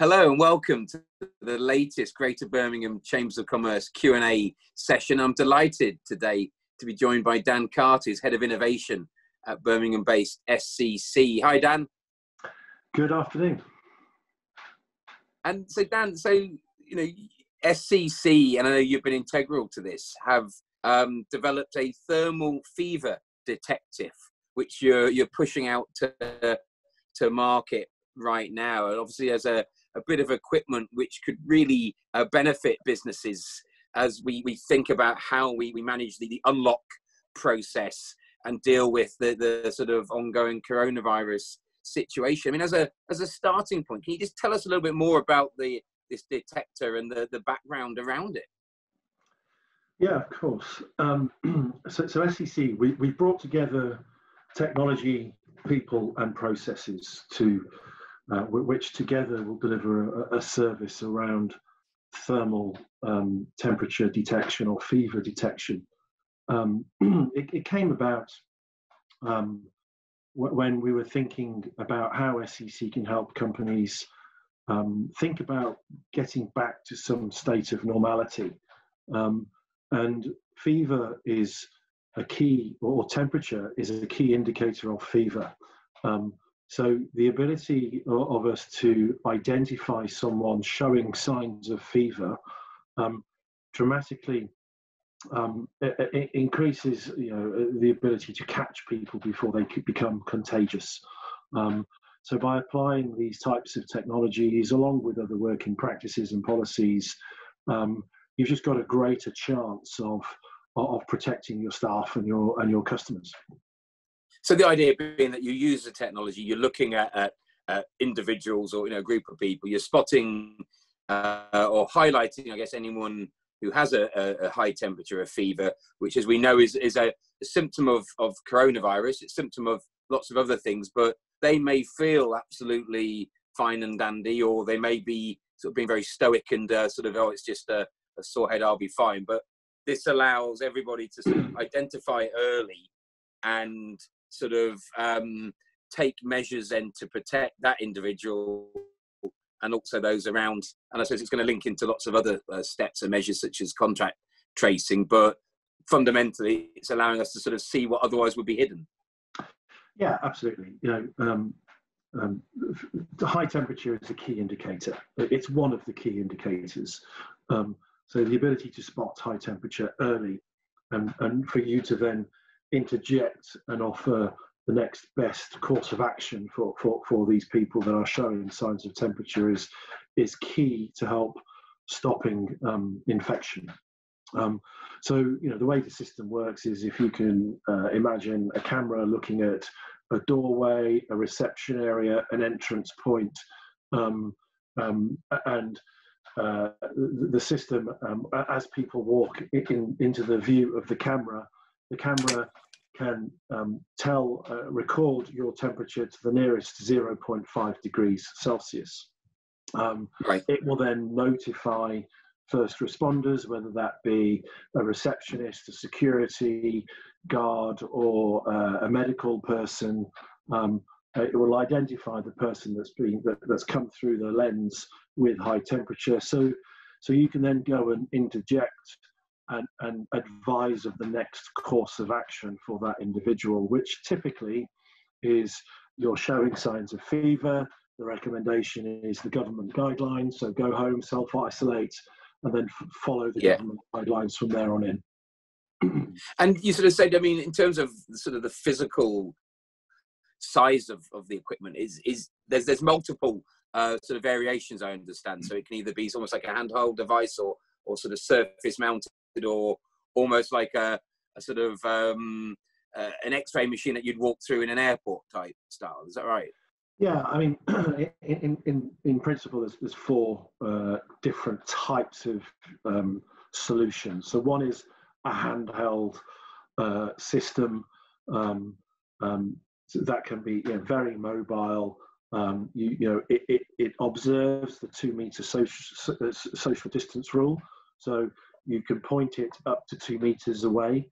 Hello and welcome to the latest Greater Birmingham Chambers of Commerce Q&A session. I'm delighted today to be joined by Dan Carter, who's Head of Innovation at Birmingham-based SCC. Hi, Dan. Good afternoon. And so, Dan, SCC, and I know you've been integral to this, have developed a thermal fever detector, which you're pushing out to market right now. And obviously, as a bit of equipment which could really benefit businesses as we think about how we manage the unlock process and deal with the sort of ongoing coronavirus situation. I mean, as a starting point, can you just tell us a little bit more about this detector and the background around it? Yeah, of course. So SCC, we brought together technology, people and processes to which together will deliver a service around thermal temperature detection or fever detection. It came about when we were thinking about how SCC can help companies think about getting back to some state of normality. And fever is a key, or temperature is a key indicator of fever. So the ability of us to identify someone showing signs of fever dramatically increases, the ability to catch people before they could become contagious. So by applying these types of technologies, along with other working practices and policies, you've just got a greater chance of protecting your staff and your customers. So the idea being that you use the technology, you're looking at individuals or a group of people, you're spotting or highlighting, I guess, anyone who has a high temperature, a fever, which, as we know, is a symptom of coronavirus. It's a symptom of lots of other things, but they may feel absolutely fine and dandy, or they may be sort of being very stoic and it's just a sore head, I'll be fine. But this allows everybody to sort of identify early and sort of take measures then to protect that individual and also those around. And I suppose it's going to link into lots of other steps and measures such as contact tracing, but fundamentally it's allowing us to sort of see what otherwise would be hidden. Yeah, absolutely. The high temperature is a key indicator. It's one of the key indicators. So the ability to spot high temperature early and for you to then interject and offer the next best course of action for these people that are showing signs of temperature is key to help stopping infection. So the way the system works is, if you can imagine a camera looking at a doorway, a reception area, an entrance point, and the system, as people walk into the view of the camera can record your temperature to the nearest 0.5 degrees Celsius. Right. It will then notify first responders, whether that be a receptionist, a security guard, or a medical person. It will identify the person that's come through the lens with high temperature. So you can then go and interject and advise of the next course of action for that individual, which typically is you're showing signs of fever. The recommendation is the government guidelines, so go home, self-isolate, and then follow the government guidelines from there on in. And you sort of said, I mean, in terms of sort of the physical size of the equipment, there's multiple sort of variations, I understand. So it can either be almost like a handheld device or sort of surface mounted, or almost like a sort of an X-ray machine that you'd walk through in an airport type style. Is that right? Yeah, I mean, in principle, there's four different types of solutions. So one is a handheld system that can be very mobile. It observes the 2 meter social distance rule. So you can point it up to 2 meters away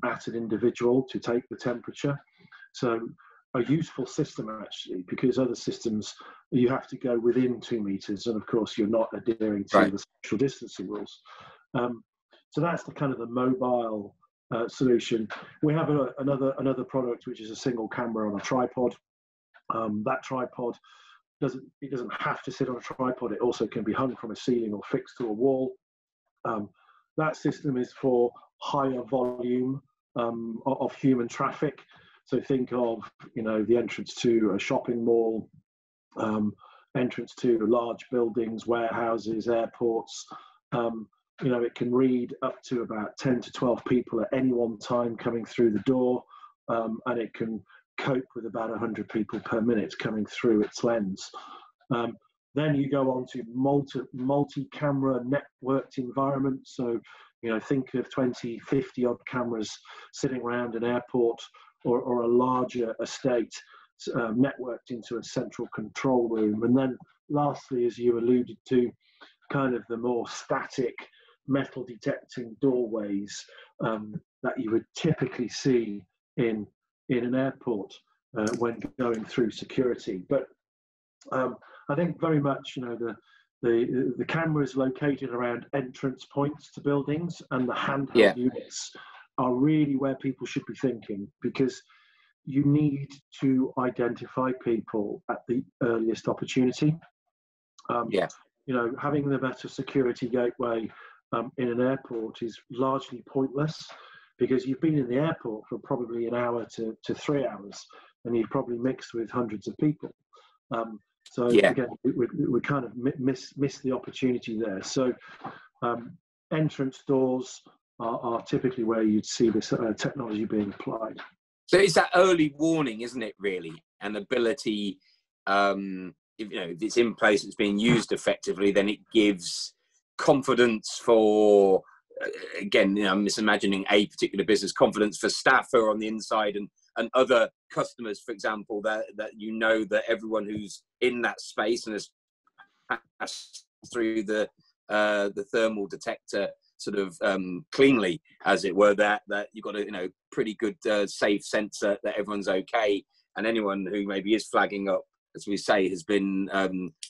at an individual to take the temperature. So a useful system actually, because other systems you have to go within 2 meters, and of course you're not adhering to Right. the social distancing rules. So that's the kind of the mobile solution. We have another product which is a single camera on a tripod. That tripod doesn't have to sit on a tripod. It also can be hung from a ceiling or fixed to a wall. That system is for higher volume of human traffic. So think of, the entrance to a shopping mall, entrance to large buildings, warehouses, airports. It can read up to about 10 to 12 people at any one time coming through the door, and it can cope with about 100 people per minute coming through its lens. Then you go on to multi-camera networked environments. So, think of 20, 50 odd cameras sitting around an airport or a larger estate, networked into a central control room. And then lastly, as you alluded to, kind of the more static metal detecting doorways that you would typically see in an airport when going through security. But I think very much, the cameras located around entrance points to buildings and the handheld units are really where people should be thinking, because you need to identify people at the earliest opportunity. Having the better security gateway in an airport is largely pointless, because you've been in the airport for probably an hour to 3 hours, and you've probably mixed with hundreds of people. Again, we kind of miss the opportunity there. So entrance doors are typically where you'd see this technology being applied. So it's that early warning, isn't it, really? An ability, if it's in place, it's being used effectively, then it gives confidence for, again, I'm misimaging a particular business, confidence for staff who are on the inside and other customers, for example, that that everyone who's in that space and has passed through the thermal detector sort of cleanly, as it were, that you've got a pretty good safe sense that everyone's okay, and anyone who maybe is flagging up, as we say, has been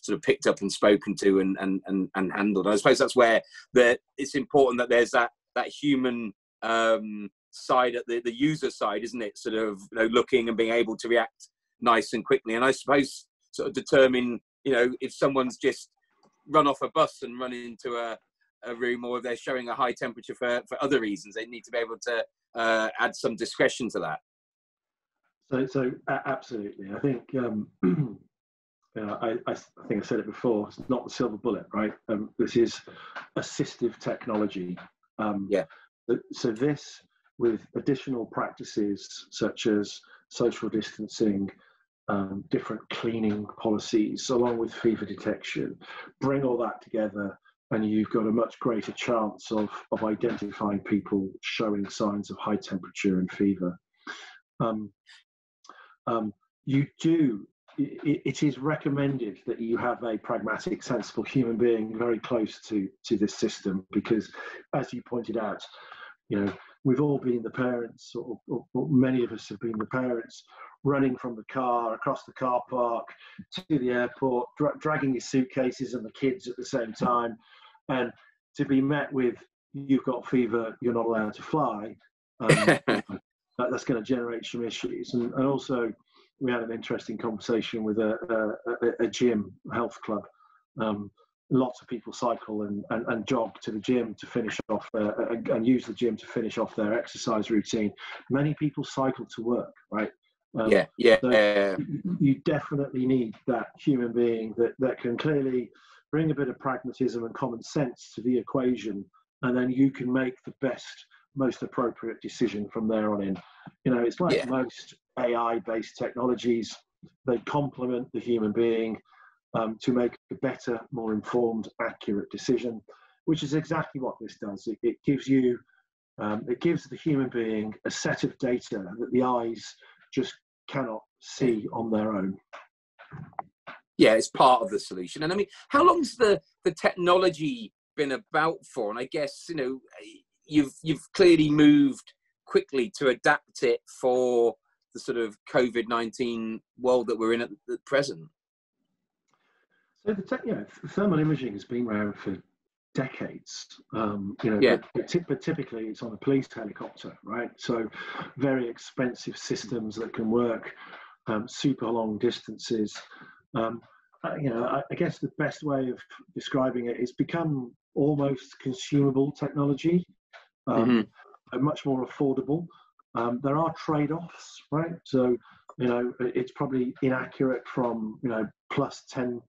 sort of picked up and spoken to and handled. And I suppose that's where it's important that there's that human side at the user side, isn't it? Sort of looking and being able to react nice and quickly. And I suppose sort of determine if someone's just run off a bus and run into a room, or if they're showing a high temperature for other reasons, they need to be able to add some discretion to that. So absolutely, I think I think I said it before. It's not the silver bullet, right? This is assistive technology. So this, with additional practices such as social distancing, different cleaning policies, along with fever detection, bring all that together, and you've got a much greater chance of identifying people showing signs of high temperature and fever. It is recommended that you have a pragmatic, sensible human being very close to this system, because, as you pointed out, we've all been the parents, or many of us have been the parents, running from the car, across the car park, to the airport, dragging your suitcases and the kids at the same time, and to be met with, you've got fever, you're not allowed to fly, that's going to generate some issues. And also, we had an interesting conversation with a gym, a health club. Lots of people cycle and jog to the gym to finish off and use the gym to finish off their exercise routine. Many people cycle to work, right? So you definitely need that human being that can clearly bring a bit of pragmatism and common sense to the equation, and then you can make the best, most appropriate decision from there on in. It's like most AI-based technologies, they complement the human being to make a better, more informed, accurate decision, which is exactly what this does. It gives the human being a set of data that the eyes just cannot see on their own. Yeah, it's part of the solution. And I mean, how long's the technology been about for? And I guess, you've clearly moved quickly to adapt it for the sort of COVID-19 world that we're in at present? So thermal imaging has been around for decades, Yeah. but typically it's on a police helicopter, right? So very expensive systems that can work super long distances. I guess the best way of describing it is become almost consumable technology, and much more affordable. There are trade-offs, right? So, it's probably inaccurate from, plus 10,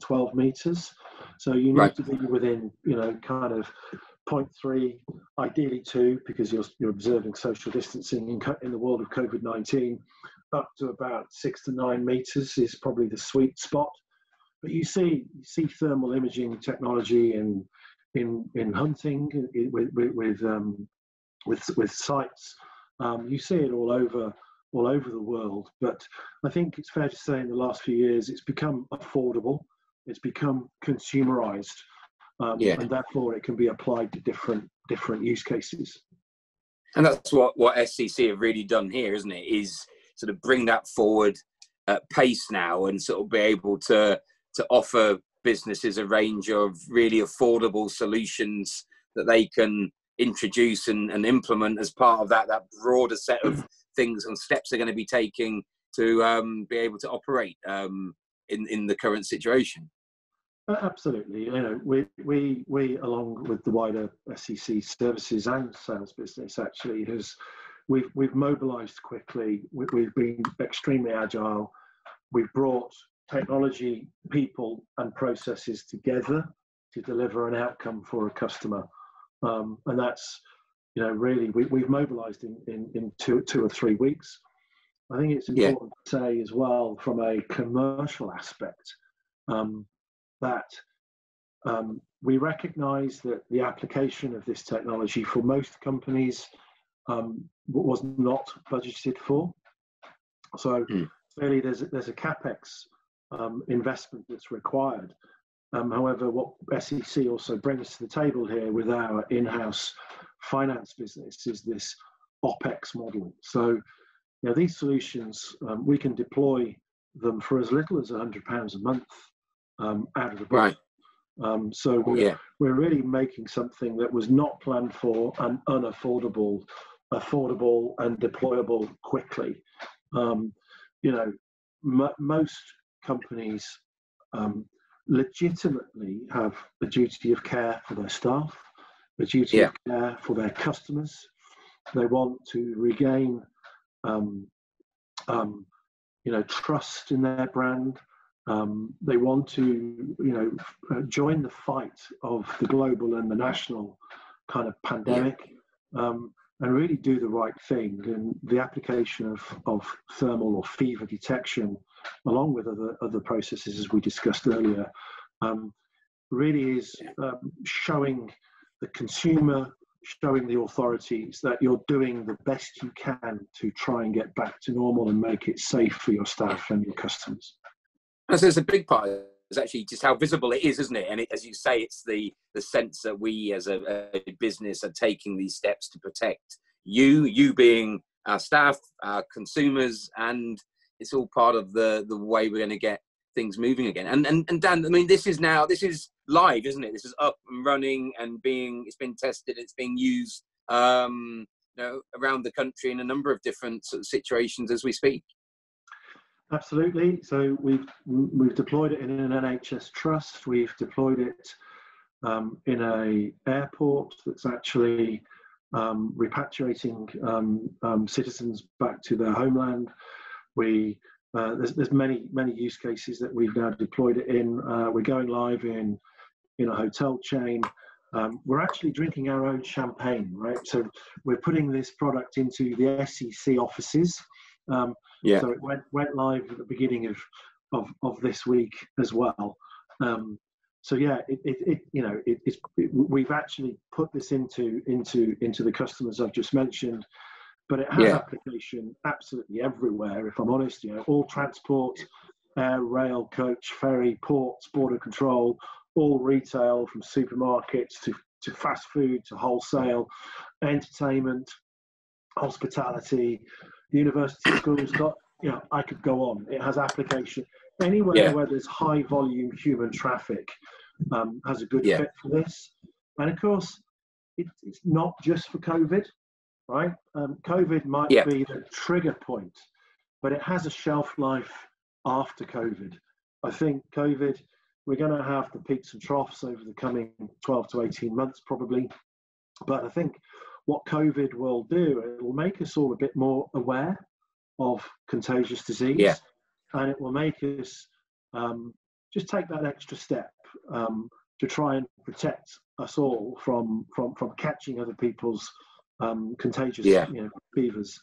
12 meters. So you need to be within, kind of 0.3, ideally 2, because you're observing social distancing in the world of COVID-19. Up to about 6 to 9 meters is probably the sweet spot. But you see thermal imaging technology in hunting with sites. You see it all over the world. But I think it's fair to say in the last few years it's become affordable, it's become consumerized, and therefore it can be applied to different use cases. And that's what SCC have really done here, isn't it? Is sort of bring that forward at pace now and sort of be able to offer businesses a range of really affordable solutions that they can introduce and implement as part of that broader set of things and steps they're going to be taking to be able to operate in the current situation. Absolutely. We along with the wider SCC services and sales business actually we've mobilized quickly. We've been extremely agile. We've brought technology, people and processes together to deliver an outcome for a customer. And that's, really, we've mobilized in 2 or 3 weeks. I think it's important to say as well from a commercial aspect that we recognize that the application of this technology for most companies was not budgeted for. So clearly there's a CapEx investment that's required. However, what SCC also brings to the table here with our in-house finance business is this OpEx model. So, these solutions, we can deploy them for as little as £100 a month out of the box. So we're really making something that was not planned for and unaffordable, affordable and deployable quickly. Most companies legitimately have a duty of care for their staff, a duty of care for their customers. They want to regain, trust in their brand. They want to, join the fight of the global and the national kind of pandemic, and really do the right thing. And the application of thermal or fever detection, along with other processes as we discussed earlier, really is showing the consumer, showing the authorities that you're doing the best you can to try and get back to normal and make it safe for your staff and your customers. And so it's a big part is actually just how visible it is, isn't it? And as you say, it's the sense that we as a business are taking these steps to protect you being our staff, our consumers, and it's all part of the way we're going to get things moving again. And Dan, I mean, this is live, isn't it? This is up and running and it's been tested, it's being used around the country in a number of different sort of situations as we speak. Absolutely. So we've deployed it in an NHS trust. We've deployed it in a airport that's actually repatriating citizens back to their homeland. There's many use cases that we've now deployed it in. We're going live in a hotel chain. We're actually drinking our own champagne, right? So we're putting this product into the SCC offices. So it went live at the beginning of this week as well. We've actually put this into the customers I've just mentioned, but it has application absolutely everywhere. If I'm honest, all transport, air, rail, coach, ferry, ports, border control, all retail from supermarkets to fast food to wholesale, entertainment, hospitality. the university schools got, I could go on. It has application anywhere where there's high volume human traffic, has a good fit for this. And of course, it's not just for COVID, right? COVID might be the trigger point, but it has a shelf life after COVID. I think COVID, we're going to have the peaks and troughs over the coming 12 to 18 months probably. But I think what COVID will do, it will make us all a bit more aware of contagious disease, and it will make us just take that extra step to try and protect us all from catching other people's contagious fevers.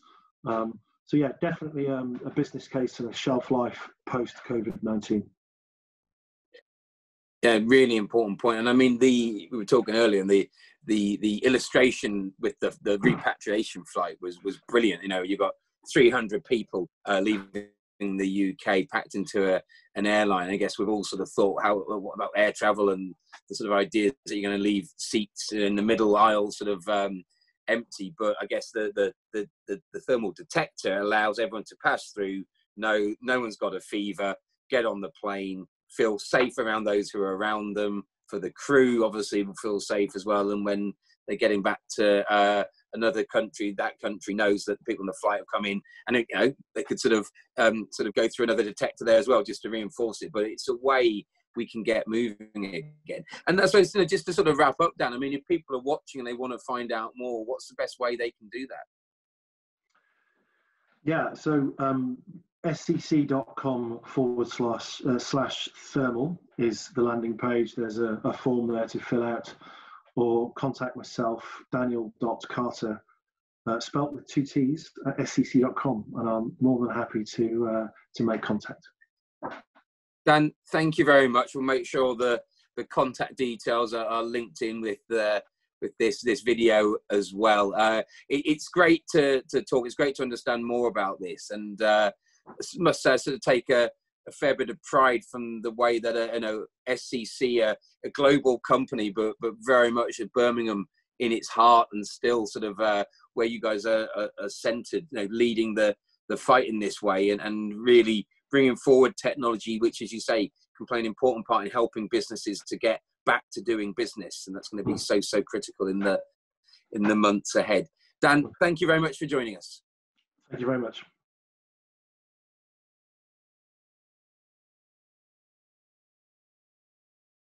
So definitely a business case and a shelf life post COVID-19. Yeah, really important point. And I mean, we were talking earlier, and the illustration with the repatriation flight was brilliant. You got 300 people leaving the UK packed into an airline. I guess we've all sort of thought, what about air travel and the sort of ideas that you're going to leave seats in the middle aisle sort of empty. But I guess the thermal detector allows everyone to pass through. No one's got a fever. Get on the plane. Feel safe around those who are around them. For the crew, obviously, will feel safe as well. And when they're getting back to another country, that country knows that the people on the flight have come in, and they could sort of go through another detector there as well, just to reinforce it. But it's a way we can get moving again. And I suppose, just to sort of wrap up, Dan, I mean, if people are watching and they want to find out more, what's the best way they can do that? Yeah, so scc.com/thermal is the landing page. There's a form there to fill out, or contact myself, daniel.carter, spelt with 2 T's, at scc.com, and I'm more than happy to make contact. Dan, thank you very much. We'll make sure the contact details are linked in with this video as well. It's great to talk. It's great to understand more about this, and must say, sort of take a fair bit of pride from the way that SCC, a global company, but very much at Birmingham in its heart, and still sort of where you guys are centered, leading the fight in this way, and really bringing forward technology, which, as you say, can play an important part in helping businesses to get back to doing business, and that's going to be so critical in the months ahead. Dan, thank you very much for joining us. Thank you very much.